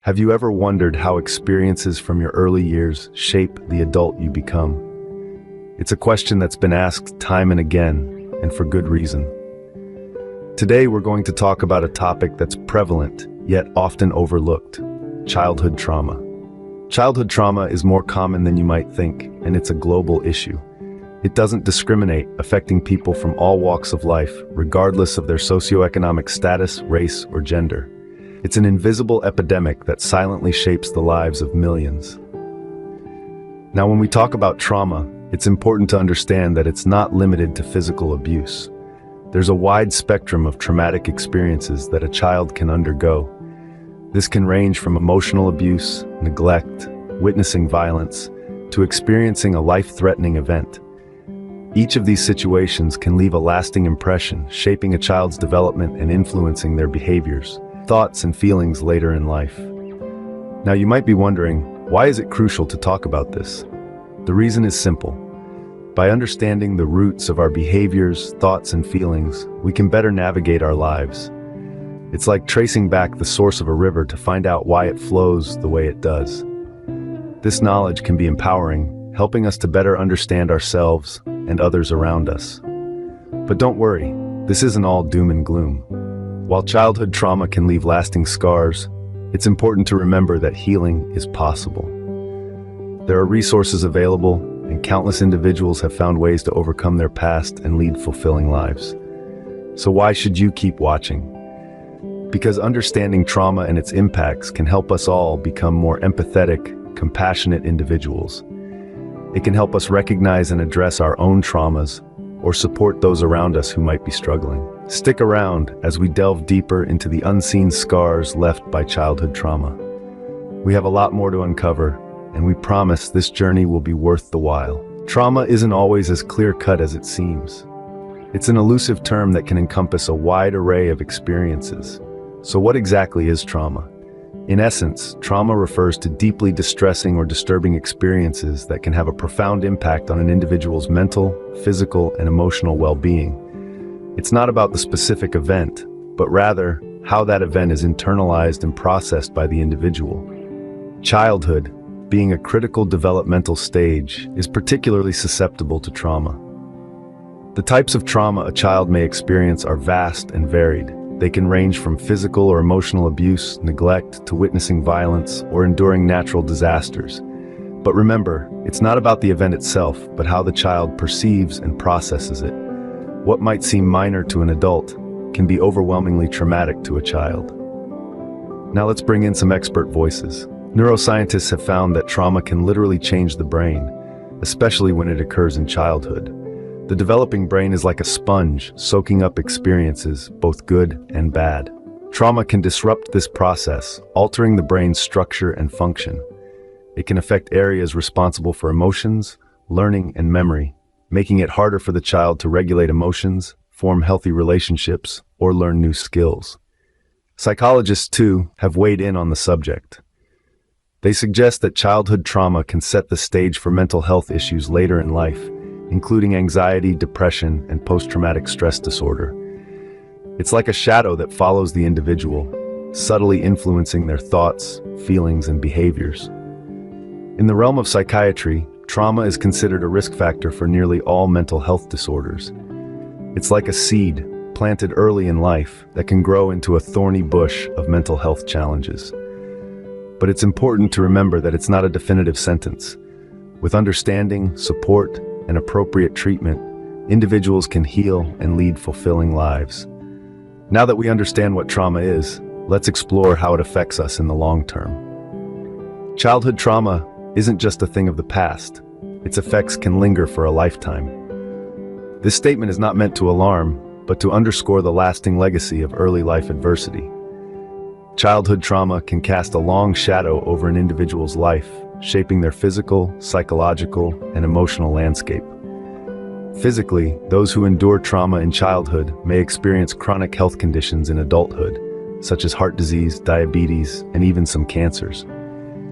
Have you ever wondered how experiences from your early years shape the adult you become? It's a question that's been asked time and again, and for good reason. Today we're going to talk about a topic that's prevalent, yet often overlooked: childhood trauma. Childhood trauma is more common than you might think, and it's a global issue. It doesn't discriminate, affecting people from all walks of life, regardless of their socioeconomic status, race, or gender. It's an invisible epidemic that silently shapes the lives of millions. Now, when we talk about trauma, it's important to understand that it's not limited to physical abuse. There's a wide spectrum of traumatic experiences that a child can undergo. This can range from emotional abuse, neglect, witnessing violence, to experiencing a life-threatening event. Each of these situations can leave a lasting impression, shaping a child's development and influencing their behaviors, thoughts, and feelings later in life. Now, you might be wondering, why is it crucial to talk about this? The reason is simple. By understanding the roots of our behaviors, thoughts, and feelings, we can better navigate our lives. It's like tracing back the source of a river to find out why it flows the way it does. This knowledge can be empowering, helping us to better understand ourselves and others around us. But don't worry, this isn't all doom and gloom. While childhood trauma can leave lasting scars, it's important to remember that healing is possible. There are resources available, and countless individuals have found ways to overcome their past and lead fulfilling lives. So why should you keep watching? Because understanding trauma and its impacts can help us all become more empathetic, compassionate individuals. It can help us recognize and address our own traumas, or support those around us who might be struggling. Stick around as we delve deeper into the unseen scars left by childhood trauma. We have a lot more to uncover, and we promise this journey will be worth the while. Trauma isn't always as clear-cut as it seems. It's an elusive term that can encompass a wide array of experiences. So what exactly is trauma? In essence, trauma refers to deeply distressing or disturbing experiences that can have a profound impact on an individual's mental, physical, and emotional well-being. It's not about the specific event, but rather how that event is internalized and processed by the individual. Childhood, being a critical developmental stage, is particularly susceptible to trauma. The types of trauma a child may experience are vast and varied. They can range from physical or emotional abuse, neglect, to witnessing violence, or enduring natural disasters. But remember, it's not about the event itself, but how the child perceives and processes it. What might seem minor to an adult can be overwhelmingly traumatic to a child. Now let's bring in some expert voices. Neuroscientists have found that trauma can literally change the brain, especially when it occurs in childhood. The developing brain is like a sponge, soaking up experiences, both good and bad. Trauma can disrupt this process, altering the brain's structure and function. It can affect areas responsible for emotions, learning, and memory, making it harder for the child to regulate emotions, form healthy relationships, or learn new skills. Psychologists, too, have weighed in on the subject. They suggest that childhood trauma can set the stage for mental health issues later in life, including anxiety, depression, and post-traumatic stress disorder. It's like a shadow that follows the individual, subtly influencing their thoughts, feelings, and behaviors. In the realm of psychiatry, trauma is considered a risk factor for nearly all mental health disorders. It's like a seed, planted early in life, that can grow into a thorny bush of mental health challenges. But it's important to remember that it's not a definitive sentence. With understanding, support, and appropriate treatment, individuals can heal and lead fulfilling lives. Now that we understand what trauma is, let's explore how it affects us in the long term. Childhood trauma isn't just a thing of the past. Its effects can linger for a lifetime. This statement is not meant to alarm, but to underscore the lasting legacy of early life adversity. Childhood trauma can cast a long shadow over an individual's life, shaping their physical, psychological, and emotional landscape. Physically, those who endure trauma in childhood may experience chronic health conditions in adulthood, such as heart disease, diabetes, and even some cancers.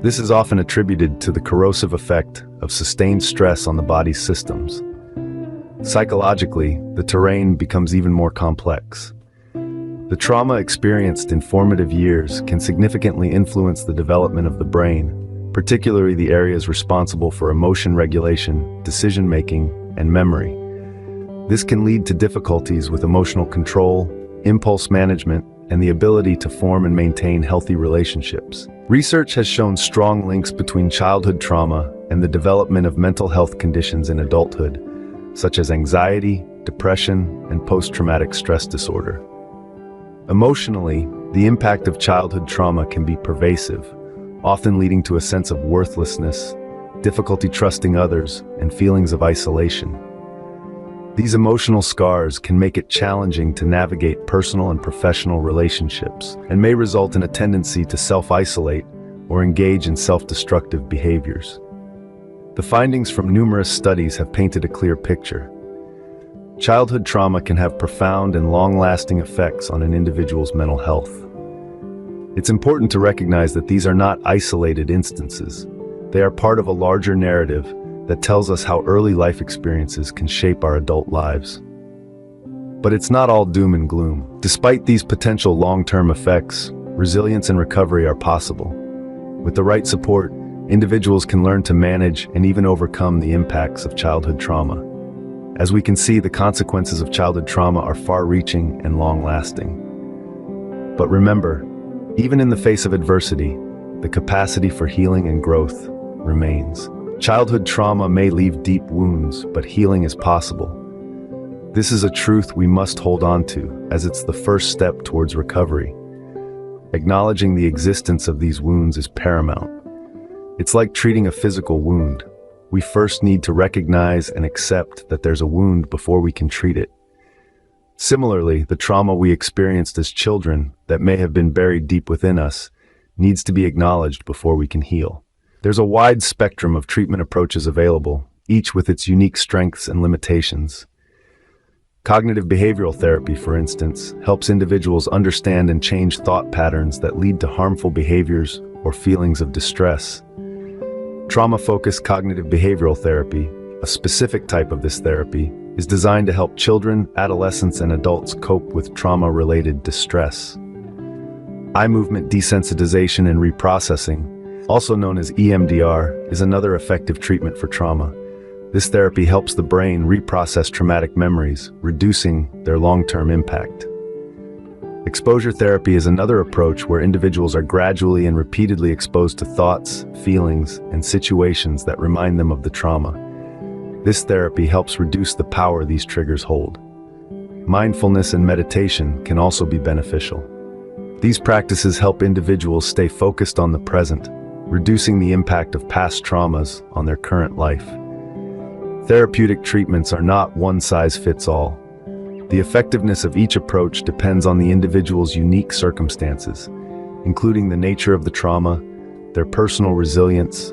This is often attributed to the corrosive effect of sustained stress on the body's systems. Psychologically, the terrain becomes even more complex. The trauma experienced in formative years can significantly influence the development of the brain, particularly the areas responsible for emotion regulation, decision-making, and memory. This can lead to difficulties with emotional control, impulse management, and the ability to form and maintain healthy relationships. Research has shown strong links between childhood trauma and the development of mental health conditions in adulthood, such as anxiety, depression, and post-traumatic stress disorder. Emotionally, the impact of childhood trauma can be pervasive, often leading to a sense of worthlessness, difficulty trusting others, and feelings of isolation. These emotional scars can make it challenging to navigate personal and professional relationships and may result in a tendency to self-isolate or engage in self-destructive behaviors. The findings from numerous studies have painted a clear picture. Childhood trauma can have profound and long-lasting effects on an individual's mental health. It's important to recognize that these are not isolated instances. They are part of a larger narrative that tells us how early life experiences can shape our adult lives. But it's not all doom and gloom. Despite these potential long-term effects, resilience and recovery are possible. With the right support, individuals can learn to manage and even overcome the impacts of childhood trauma. As we can see, the consequences of childhood trauma are far-reaching and long-lasting. But remember, even in the face of adversity, the capacity for healing and growth remains. Childhood trauma may leave deep wounds, but healing is possible. This is a truth we must hold on to, as it's the first step towards recovery. Acknowledging the existence of these wounds is paramount. It's like treating a physical wound. We first need to recognize and accept that there's a wound before we can treat it. Similarly, the trauma we experienced as children that may have been buried deep within us needs to be acknowledged before we can heal. There's a wide spectrum of treatment approaches available, each with its unique strengths and limitations. Cognitive behavioral therapy, for instance, helps individuals understand and change thought patterns that lead to harmful behaviors or feelings of distress. Trauma-focused cognitive behavioral therapy, a specific type of this therapy, is designed to help children, adolescents, and adults cope with trauma-related distress. Eye movement desensitization and reprocessing, also known as EMDR, is another effective treatment for trauma. This therapy helps the brain reprocess traumatic memories, reducing their long-term impact. Exposure therapy is another approach where individuals are gradually and repeatedly exposed to thoughts, feelings, and situations that remind them of the trauma. This therapy helps reduce the power these triggers hold. Mindfulness and meditation can also be beneficial. These practices help individuals stay focused on the present, reducing the impact of past traumas on their current life. Therapeutic treatments are not one-size-fits-all. The effectiveness of each approach depends on the individual's unique circumstances, including the nature of the trauma, their personal resilience,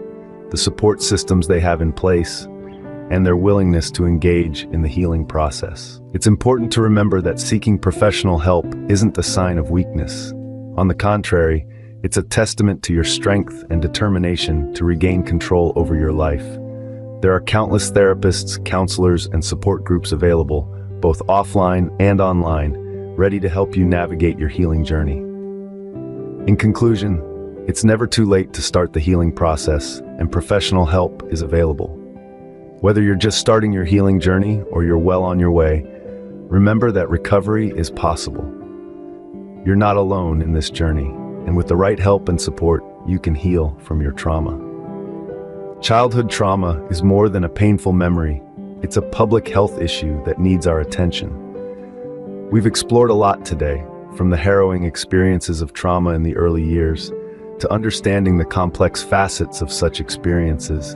the support systems they have in place, and their willingness to engage in the healing process. It's important to remember that seeking professional help isn't a sign of weakness. On the contrary, it's a testament to your strength and determination to regain control over your life. There are countless therapists, counselors, and support groups available, both offline and online, ready to help you navigate your healing journey. In conclusion, it's never too late to start the healing process, and professional help is available. Whether you're just starting your healing journey or you're well on your way, remember that recovery is possible. You're not alone in this journey, and with the right help and support, you can heal from your trauma. Childhood trauma is more than a painful memory. It's a public health issue that needs our attention. We've explored a lot today, from the harrowing experiences of trauma in the early years, to understanding the complex facets of such experiences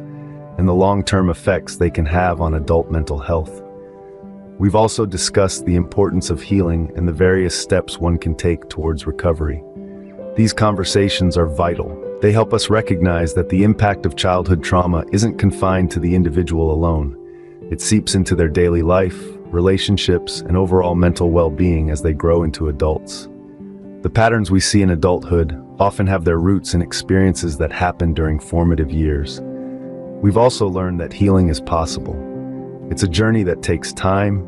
and the long-term effects they can have on adult mental health. We've also discussed the importance of healing and the various steps one can take towards recovery. These conversations are vital. They help us recognize that the impact of childhood trauma isn't confined to the individual alone. It seeps into their daily life, relationships, and overall mental well-being as they grow into adults. The patterns we see in adulthood often have their roots in experiences that happened during formative years. We've also learned that healing is possible. It's a journey that takes time,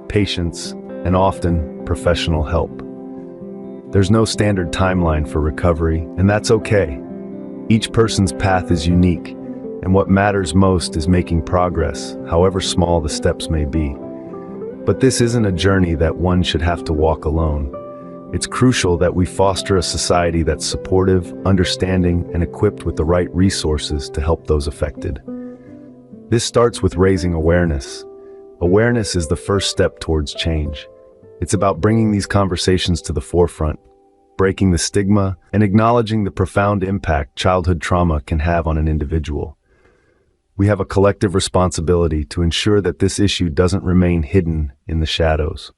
patience, and often professional help. There's no standard timeline for recovery, and that's okay. Each person's path is unique, and what matters most is making progress, however small the steps may be. But this isn't a journey that one should have to walk alone. It's crucial that we foster a society that's supportive, understanding, and equipped with the right resources to help those affected. This starts with raising awareness. Awareness is the first step towards change. It's about bringing these conversations to the forefront, breaking the stigma, and acknowledging the profound impact childhood trauma can have on an individual. We have a collective responsibility to ensure that this issue doesn't remain hidden in the shadows.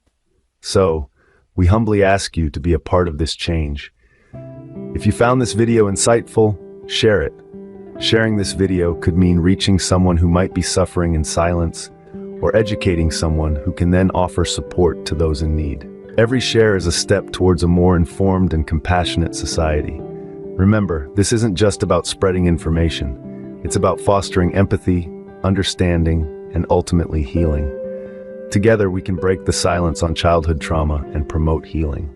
So, we humbly ask you to be a part of this change. If you found this video insightful, share it. Sharing this video could mean reaching someone who might be suffering in silence, or educating someone who can then offer support to those in need. Every share is a step towards a more informed and compassionate society. Remember, this isn't just about spreading information. It's about fostering empathy, understanding, and ultimately healing. Together, we can break the silence on childhood trauma and promote healing.